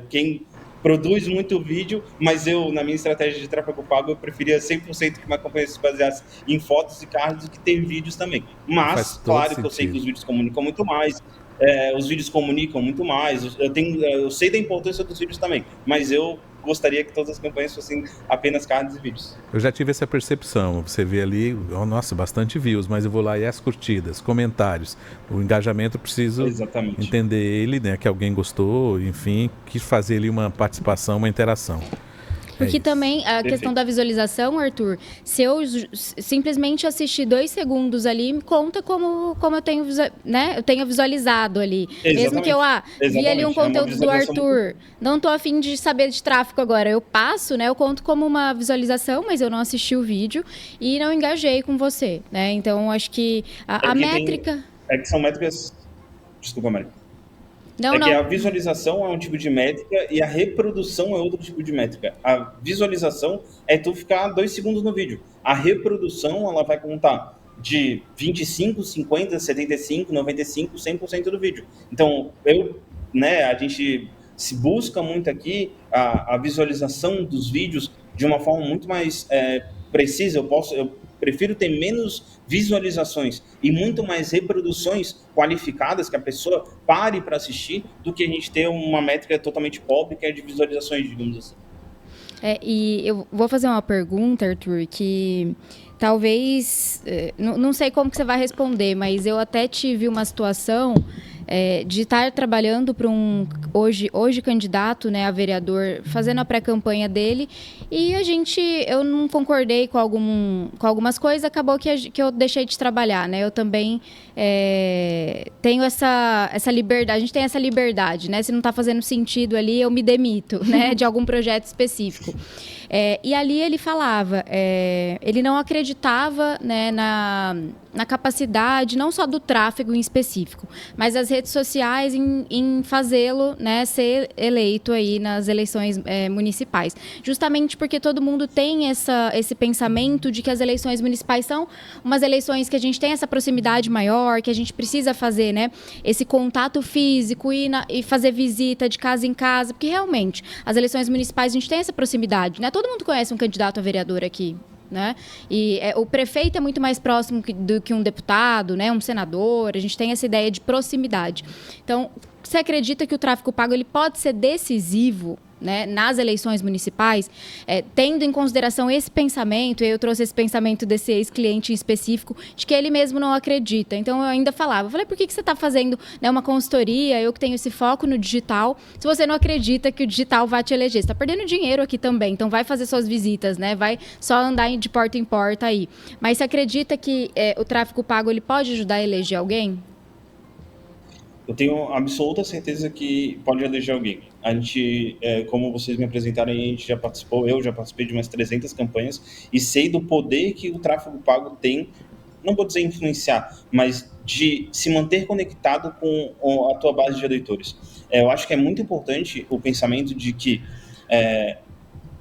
quem produz muito vídeo, mas eu, na minha estratégia de tráfego pago, eu preferia 100% que uma campanha se baseasse em fotos e cards do que tem vídeos também. Mas, claro que eu sei que os vídeos comunicam muito mais, eu sei da importância dos vídeos também, mas eu gostaria que todas as campanhas fossem apenas cards e vídeos. Eu já tive essa percepção. Você vê ali, nossa, bastante views, mas eu vou lá e as curtidas, comentários. O engajamento, eu preciso Exatamente. entender ele, né? Que alguém gostou, enfim, quis fazer ali uma participação, uma interação. Porque isso. também a questão da visualização, Arthur, se eu simplesmente assistir 2 segundos ali, conta como eu tenho, né? Eu tenho visualizado ali. Mesmo que eu vi ali um conteúdo do Arthur, não tô a fim de saber de tráfego agora. Eu passo, né? Eu conto como uma visualização, mas eu não assisti o vídeo e não engajei com você, né? Então, acho que a métrica... É que são métricas... Desculpa, Maria. Não. Que a visualização é um tipo de métrica e a reprodução é outro tipo de métrica. A visualização é tu ficar 2 segundos no vídeo. A reprodução, ela vai contar de 25, 50, 75, 95, 100% do vídeo. Então, a gente se busca muito aqui a visualização dos vídeos de uma forma muito mais precisa. Eu prefiro ter menos visualizações e muito mais reproduções qualificadas, que a pessoa pare para assistir, do que a gente ter uma métrica totalmente pobre, que é de visualizações, digamos assim. E eu vou fazer uma pergunta, Arthur, que talvez... não sei como que você vai responder, mas eu até tive uma situação de estar trabalhando para hoje candidato, né, a vereador, fazendo a pré-campanha dele, e eu não concordei com algumas coisas, acabou que eu deixei de trabalhar, né? Eu também tenho essa liberdade, a gente tem essa liberdade, né? Se não está fazendo sentido ali, eu me demito, né, de algum projeto específico. E ali ele falava, ele não acreditava, né, na capacidade, não só do tráfego em específico, mas as redes sociais em fazê-lo, né, ser eleito aí nas eleições municipais. Justamente porque todo mundo tem esse pensamento de que as eleições municipais são umas eleições que a gente tem essa proximidade maior, que a gente precisa fazer, né, esse contato físico e fazer visita de casa em casa, porque realmente as eleições municipais a gente tem essa proximidade, né? Todo mundo conhece um candidato a vereador aqui, né? E o prefeito é muito mais próximo do que um deputado, né? Um senador. A gente tem essa ideia de proximidade. Então, você acredita que o tráfego pago ele pode ser decisivo, né, nas eleições municipais, tendo em consideração esse pensamento? Eu trouxe esse pensamento desse ex-cliente em específico, de que ele mesmo não acredita. Então, eu ainda falei, por que você está fazendo, né, uma consultoria, eu que tenho esse foco no digital, se você não acredita que o digital vai te eleger? Você está perdendo dinheiro aqui também, então vai fazer suas visitas, né, vai só andar de porta em porta aí. Mas você acredita que o tráfego pago ele pode ajudar a eleger alguém? Eu tenho absoluta certeza que pode eleger alguém. A gente, como vocês me apresentaram, a gente já participou, eu já participei de umas 300 campanhas e sei do poder que o tráfego pago tem, não vou dizer influenciar, mas de se manter conectado com a tua base de eleitores. Eu acho que é muito importante o pensamento de que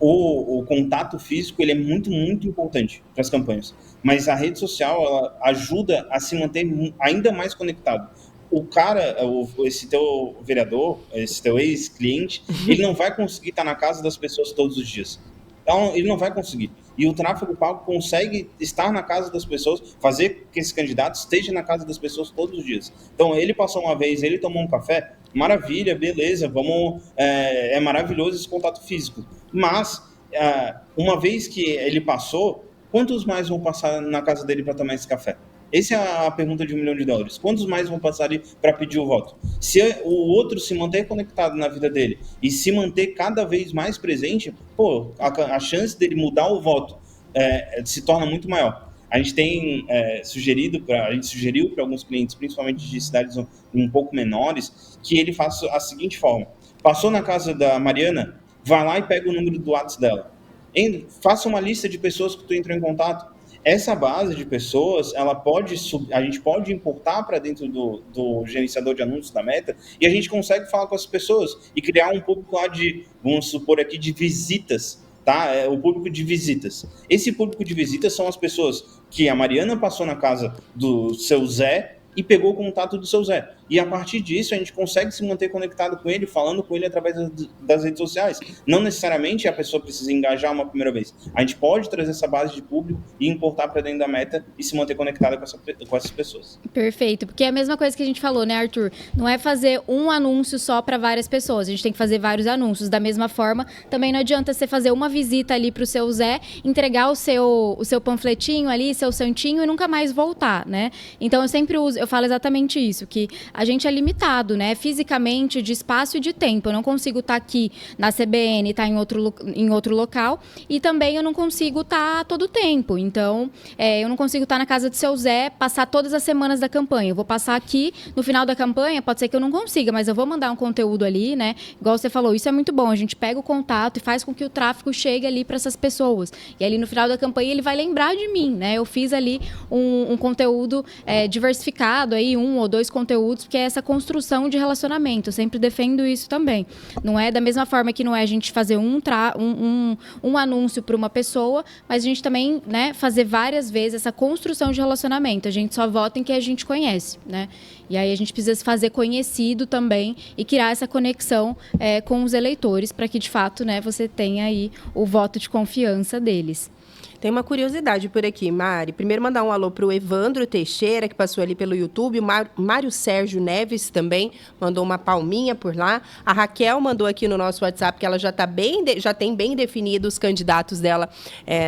o contato físico ele é muito, muito importante para as campanhas, mas a rede social ela ajuda a se manter ainda mais conectado. O cara, esse teu vereador, esse teu ex-cliente, ele não vai conseguir estar na casa das pessoas todos os dias. Então, ele não vai conseguir. E o tráfego pago consegue estar na casa das pessoas, fazer que esse candidato esteja na casa das pessoas todos os dias. Então, ele passou uma vez, ele tomou um café, maravilha, beleza, vamos, é maravilhoso esse contato físico. Mas, uma vez que ele passou, quantos mais vão passar na casa dele para tomar esse café? Essa é a pergunta de $1 milhão. Quantos mais vão passar ali para pedir o voto? Se o outro se manter conectado na vida dele e se manter cada vez mais presente, a chance dele mudar o voto se torna muito maior. A gente tem sugeriu para alguns clientes, principalmente de cidades um pouco menores, que ele faça a seguinte forma. Passou na casa da Mariana, vai lá e pega o número do WhatsApp dela. Faça uma lista de pessoas que tu entrou em contato. Essa base de pessoas, a gente pode importar para dentro do gerenciador de anúncios da Meta e a gente consegue falar com as pessoas e criar um público lá vamos supor aqui, de visitas, tá? O público de visitas. Esse público de visitas são as pessoas que a Mariana passou na casa do seu Zé e pegou o contato do seu Zé. e a partir disso a gente consegue se manter conectado com ele, falando com ele através das redes sociais. Não necessariamente a pessoa precisa engajar uma primeira vez. A gente pode trazer essa base de público e importar para dentro da Meta e se manter conectada com essas pessoas. Perfeito, porque é a mesma coisa que a gente falou, né, Arthur? Não é fazer um anúncio só para várias pessoas, a gente tem que fazer vários anúncios. Da mesma forma, também não adianta você fazer uma visita ali para o seu Zé, entregar o seu panfletinho ali, seu santinho e nunca mais voltar, né? Então eu falo exatamente isso, que a gente é limitado, né? Fisicamente, de espaço e de tempo. Eu não consigo estar aqui na CBN, estar em outro local, e também eu não consigo estar todo o tempo. Então, eu não consigo estar na casa do seu Zé, passar todas as semanas da campanha. Eu vou passar aqui, no final da campanha, pode ser que eu não consiga, mas eu vou mandar um conteúdo ali, né? Igual você falou, isso é muito bom. A gente pega o contato e faz com que o tráfego chegue ali para essas pessoas. E ali no final da campanha ele vai lembrar de mim, né? Eu fiz ali um conteúdo diversificado, aí 1 ou 2 conteúdos, porque é essa construção de relacionamento. Eu sempre defendo isso também. Não é da mesma forma que não é a gente fazer um anúncio para uma pessoa, mas a gente também, né, fazer várias vezes essa construção de relacionamento. A gente só vota em quem a gente conhece, né? E aí a gente precisa se fazer conhecido também e criar essa conexão com os eleitores para que, de fato, né, você tenha aí o voto de confiança deles. Tem uma curiosidade por aqui, Mari. Primeiro mandar um alô para o Evandro Teixeira, que passou ali pelo YouTube. O Mário Sérgio Neves também mandou uma palminha por lá. A Raquel mandou aqui no nosso WhatsApp que ela já tem bem definidos os candidatos dela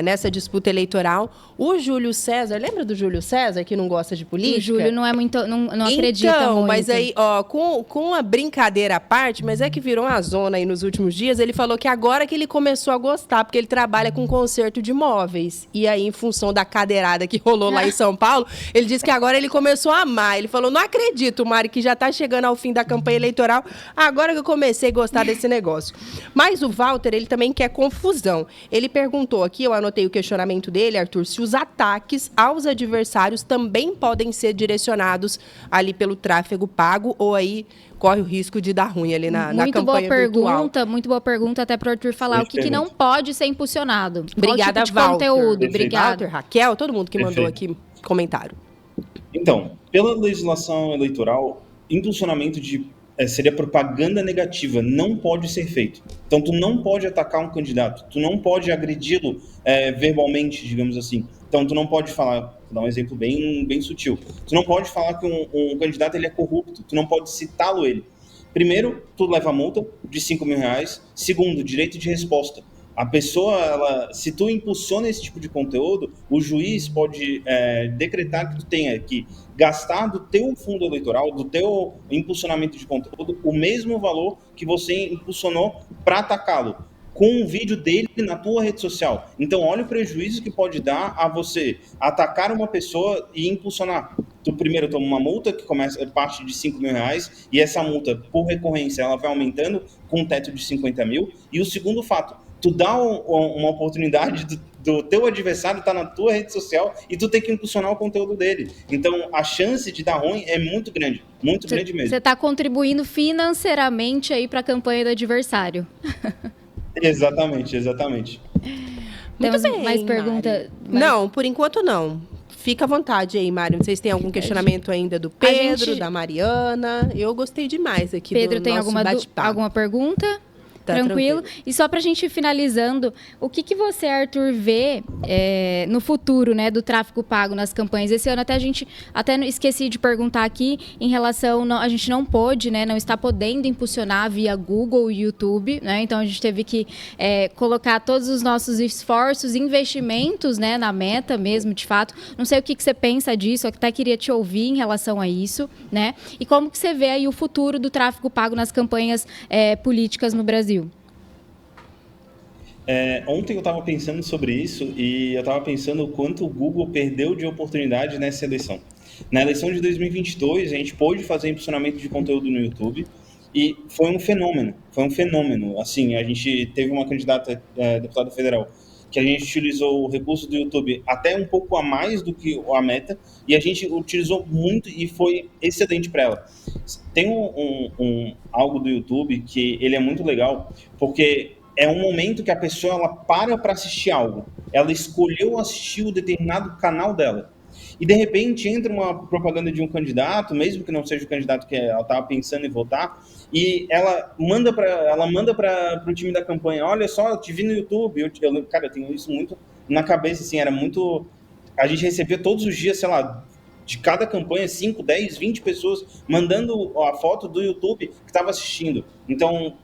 nessa disputa eleitoral. O Júlio César, lembra do Júlio César, que não gosta de política? O Júlio não é muito, não acredita muito. Então, mas aí, ó, com a brincadeira à parte, mas é que virou uma zona aí nos últimos dias, ele falou que agora que ele começou a gostar, porque ele trabalha com conserto de móveis. E aí, em função da cadeirada que rolou lá em São Paulo, ele disse que agora ele começou a amar. Ele falou, não acredito, Mari, que já está chegando ao fim da campanha eleitoral, agora que eu comecei a gostar desse negócio. Mas o Walter, ele também quer confusão. Ele perguntou aqui, eu anotei o questionamento dele, Arthur, se os ataques aos adversários também podem ser direcionados ali pelo tráfego pago, ou aí corre o risco de dar ruim ali na campanha virtual. Muito boa pergunta, até para o Arthur falar o que não pode ser impulsionado. Obrigada, qual tipo de conteúdo? Obrigada. Walter, Raquel, todo mundo que mandou aqui comentário. Então, pela legislação eleitoral, impulsionamento seria propaganda negativa, não pode ser feito. Então, tu não pode atacar um candidato, tu não pode agredi-lo verbalmente, digamos assim. Então, tu não pode falar, vou dar um exemplo bem sutil, tu não pode falar que um candidato ele é corrupto, tu não pode citá-lo ele. Primeiro, tu leva multa de R$5.000. Segundo, direito de resposta. A pessoa, se tu impulsiona esse tipo de conteúdo, o juiz pode decretar que tu tenha que gastar do teu fundo eleitoral, do teu impulsionamento de conteúdo, o mesmo valor que você impulsionou para atacá-lo, com um vídeo dele na tua rede social. Então, olha o prejuízo que pode dar a você atacar uma pessoa e impulsionar. Tu primeiro toma uma multa que parte de R$5.000 e essa multa, por recorrência, ela vai aumentando com um teto de 50 mil. E o segundo fato, tu dá uma oportunidade do teu adversário estar na tua rede social e tu tem que impulsionar o conteúdo dele. Então, a chance de dar ruim é muito grande mesmo. Você está contribuindo financeiramente aí para a campanha do adversário. Exatamente. Temos bem, mais pergunta? Não, por enquanto não. Fica à vontade aí, Mário. Vocês têm algum questionamento ainda do Pedro, da Mariana? Eu gostei demais aqui Pedro, do tem nosso bate-papo. alguma pergunta? Tá tranquilo. E só para a gente ir finalizando, o que você, Arthur, vê no futuro, né, do tráfego pago nas campanhas? Esse ano até esqueci de perguntar aqui em relação, a gente não pôde, né, não está podendo impulsionar via Google e YouTube, né? Então a gente teve que colocar todos os nossos esforços, investimentos, né, na Meta mesmo, de fato. Não sei o que você pensa disso, eu até queria te ouvir em relação a isso, né? E como que você vê aí o futuro do tráfego pago nas campanhas políticas no Brasil? Ontem eu estava pensando sobre isso e eu estava pensando o quanto o Google perdeu de oportunidade nessa eleição. Na eleição de 2022, a gente pôde fazer impulsionamento de conteúdo no YouTube e foi um fenômeno. Assim, a gente teve uma candidata deputada federal que a gente utilizou o recurso do YouTube até um pouco a mais do que a Meta e a gente utilizou muito e foi excelente para ela. Tem algo do YouTube que ele é muito legal, porque é um momento que a pessoa ela para assistir algo. Ela escolheu assistir um determinado canal dela. e de repente entra uma propaganda de um candidato, mesmo que não seja o candidato que ela estava pensando em votar, e ela manda para o time da campanha, olha só, eu te vi no YouTube, cara, eu tenho isso muito na cabeça, assim, era muito... A gente recebia todos os dias, sei lá, de cada campanha, 5, 10, 20 pessoas mandando a foto do YouTube que estava assistindo. Então,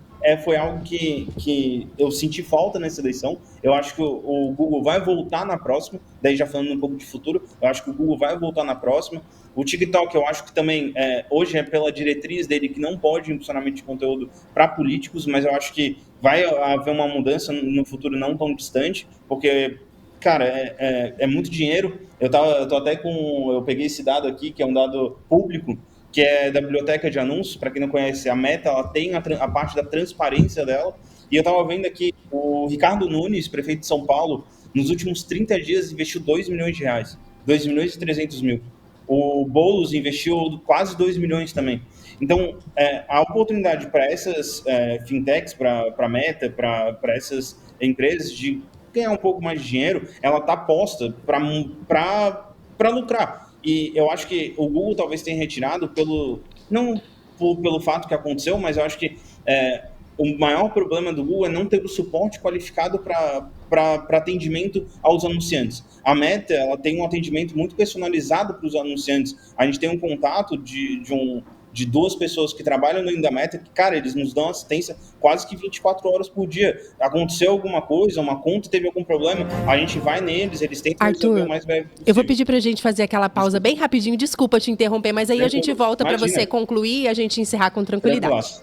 foi algo que eu senti falta nessa eleição. Eu acho que o Google vai voltar na próxima, daí já falando um pouco de futuro, eu acho que o Google vai voltar na próxima. O TikTok, eu acho que também, hoje é pela diretriz dele que não pode impulsionamento de conteúdo para políticos, mas eu acho que vai haver uma mudança no futuro não tão distante, porque... Cara, é muito dinheiro. Eu peguei esse dado aqui, que é um dado público, que é da biblioteca de anúncios. Para quem não conhece, a Meta, ela tem a parte da transparência dela. E eu estava vendo aqui, o Ricardo Nunes, prefeito de São Paulo, nos últimos 30 dias investiu R$2 milhões, 2 milhões e 300 mil. O Boulos investiu quase 2 milhões também. Então, a oportunidade para essas fintechs, para a Meta, para essas empresas de ganhar um pouco mais de dinheiro, ela está posta para lucrar. E eu acho que o Google talvez tenha retirado não pelo fato que aconteceu, mas eu acho que o maior problema do Google é não ter o suporte qualificado para atendimento aos anunciantes. A Meta, ela tem um atendimento muito personalizado para os anunciantes. A gente tem um contato de 2 pessoas que trabalham dentro da Meta, que, cara, eles nos dão assistência quase que 24 horas por dia. Aconteceu alguma coisa, uma conta teve algum problema, a gente vai neles, eles tentam resolver o mais breve possível. Eu vou pedir pra gente fazer aquela pausa bem rapidinho, desculpa te interromper, mas aí a gente volta para você concluir e a gente encerrar com tranquilidade.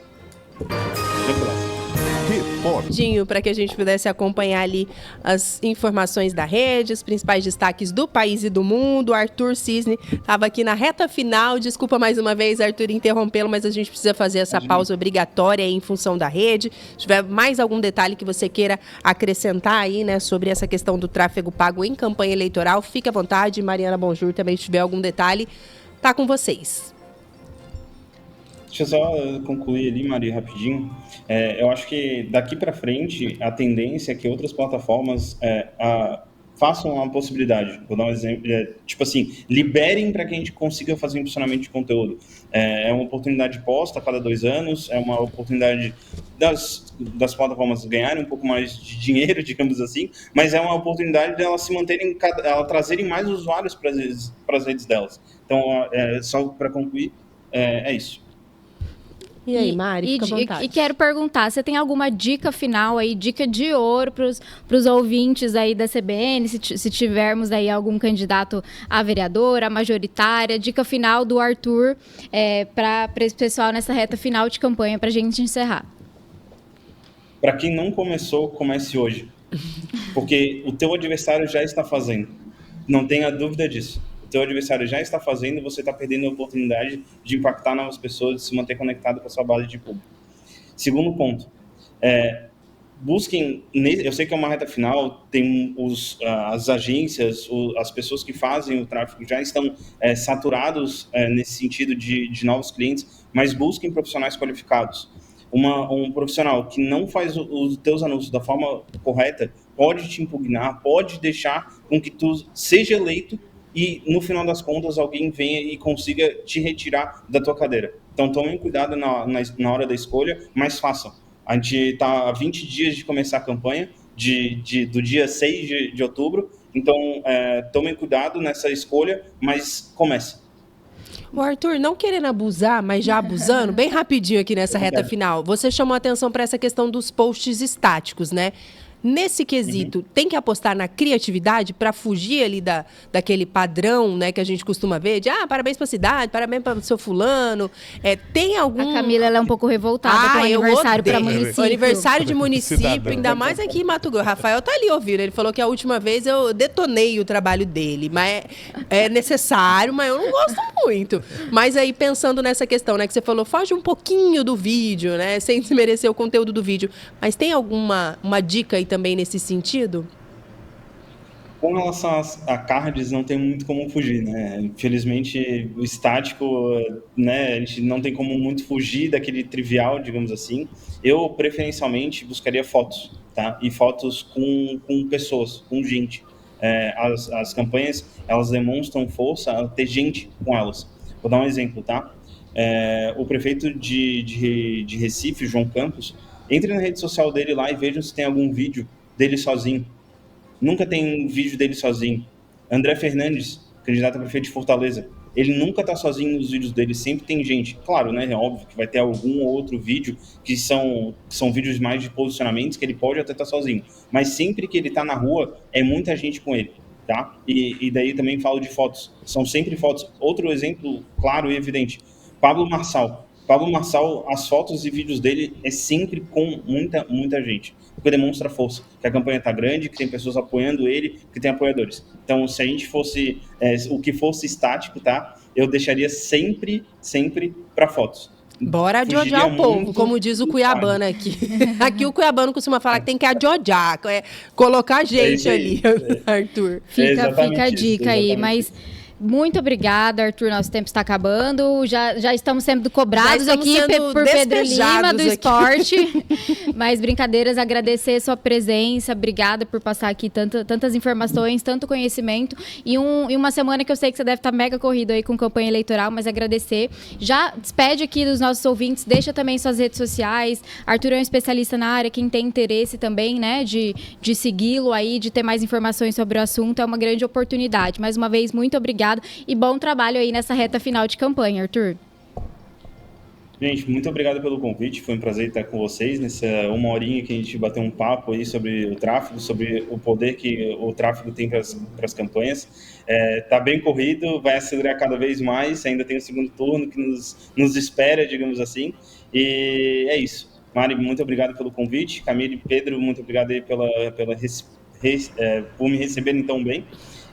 Para que a gente pudesse acompanhar ali as informações da rede, os principais destaques do país e do mundo. Arthur Cisne estava aqui na reta final. Desculpa mais uma vez, Arthur, interrompê-lo, mas a gente precisa fazer essa pausa obrigatória aí em função da rede. Se tiver mais algum detalhe que você queira acrescentar aí, né, sobre essa questão do tráfego pago em campanha eleitoral, fique à vontade. Mariana Bonjour também, se tiver algum detalhe, tá com vocês. Deixa eu só concluir ali, Maria, rapidinho. Eu acho que daqui para frente a tendência é que outras plataformas façam uma possibilidade. Vou dar um exemplo. Tipo assim, liberem para que a gente consiga fazer um impulsionamento de conteúdo. É uma oportunidade posta a cada 2 anos, é uma oportunidade das plataformas ganharem um pouco mais de dinheiro, digamos assim, mas é uma oportunidade de elas se manterem, trazerem mais usuários para as redes delas. Então, só para concluir, é isso. E aí, Mari, fica à vontade. E quero perguntar, você tem alguma dica final aí, dica de ouro para os ouvintes aí da CBN, se tivermos aí algum candidato a vereador, a majoritária, dica final do Arthur para esse pessoal nessa reta final de campanha para a gente encerrar? Para quem não começou, comece hoje. Porque o teu adversário já está fazendo. Não tenha dúvida disso. O teu adversário já está fazendo e você está perdendo a oportunidade de impactar novas pessoas, de se manter conectado com a sua base de público. Segundo ponto, busquem, eu sei que é uma reta final, tem as agências, as pessoas que fazem o tráfego já estão saturados nesse sentido de novos clientes, mas busquem profissionais qualificados. Um profissional que não faz os teus anúncios da forma correta pode te impugnar, pode deixar com que tu seja eleito e, no final das contas, alguém venha e consiga te retirar da tua cadeira. Então, tomem cuidado na hora da escolha, mas façam. A gente está há 20 dias de começar a campanha, do dia 6 de outubro. Então, tomem cuidado nessa escolha, mas comece. O Arthur, não querendo abusar, mas já abusando, bem rapidinho aqui nessa reta final, você chamou a atenção para essa questão dos posts estáticos, né? Nesse quesito, tem que apostar na criatividade para fugir ali daquele padrão, né, que a gente costuma ver, de parabéns para a cidade, parabéns para o seu fulano. Tem algum... A Camila, ela é um pouco revoltada com o aniversário para município. O aniversário de município, ainda mais aqui em Mato Grosso. Rafael tá ali ouvindo, ele falou que a última vez eu detonei o trabalho dele, mas é necessário, mas eu não gosto muito. Mas aí, pensando nessa questão, né, que você falou, foge um pouquinho do vídeo, né, sem desmerecer o conteúdo do vídeo, mas tem alguma dica aí também nesse sentido? Com relação a cards, não tem muito como fugir, né? Infelizmente, o estático, né, a gente não tem como muito fugir daquele trivial, digamos assim. Eu, preferencialmente, buscaria fotos, tá? E fotos com pessoas, com gente. as campanhas, elas demonstram força a ter gente com elas. Vou dar um exemplo, tá? O prefeito de Recife, João Campos, entre na rede social dele lá e vejam se tem algum vídeo dele sozinho. Nunca tem um vídeo dele sozinho. André Fernandes, candidato a prefeito de Fortaleza, ele nunca tá sozinho nos vídeos dele, sempre tem gente. Claro, né? É óbvio que vai ter algum outro vídeo que são vídeos mais de posicionamentos que ele pode até estar sozinho. Mas sempre que ele tá na rua, é muita gente com ele, tá? E daí também falo de fotos. São sempre fotos. Outro exemplo claro e evidente. Pablo Marçal, as fotos e vídeos dele é sempre com muita gente, porque demonstra força, que a campanha está grande, que tem pessoas apoiando ele, que tem apoiadores. Então, se a gente fosse, o que fosse estático, tá? Eu deixaria sempre para fotos. Bora adiojar o povo, como diz o cuiabano aqui. Aqui o cuiabano costuma falar que tem que adiojar, colocar gente ali, Arthur. Fica a dica aí, mas... Muito obrigada, Arthur. Nosso tempo está acabando. Já estamos sendo cobrados aqui por Pedro Lima, do esporte. Mas brincadeiras, agradecer sua presença. Obrigada por passar aqui tantas informações, tanto conhecimento. E uma semana que eu sei que você deve estar mega corrido aí com campanha eleitoral, mas agradecer. Já despede aqui dos nossos ouvintes, deixa também suas redes sociais. Arthur é um especialista na área, quem tem interesse também, né, de segui-lo aí, de ter mais informações sobre o assunto. É uma grande oportunidade. Mais uma vez, muito obrigada. E bom trabalho aí nessa reta final de campanha, Arthur. Gente, muito obrigado pelo convite. Foi um prazer estar com vocês nessa uma horinha que a gente bateu um papo aí sobre o tráfego, sobre o poder que o tráfego tem para as campanhas. Tá bem corrido, vai acelerar cada vez mais. Ainda tem o segundo turno que nos espera, digamos assim. E é isso. Mari, muito obrigado pelo convite. Camille e Pedro, muito obrigado aí por me receberem tão bem.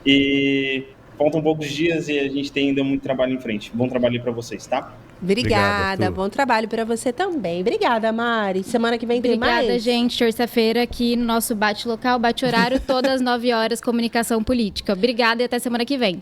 E faltam poucos dias e a gente tem ainda muito trabalho em frente. Bom trabalho aí para vocês, tá? Obrigada, bom trabalho para você também. Obrigada, Mari. Semana que vem tem mais? Obrigada, gente. Terça-feira aqui no nosso bate local, bate horário, todas as 9 horas, comunicação política. Obrigada e até semana que vem.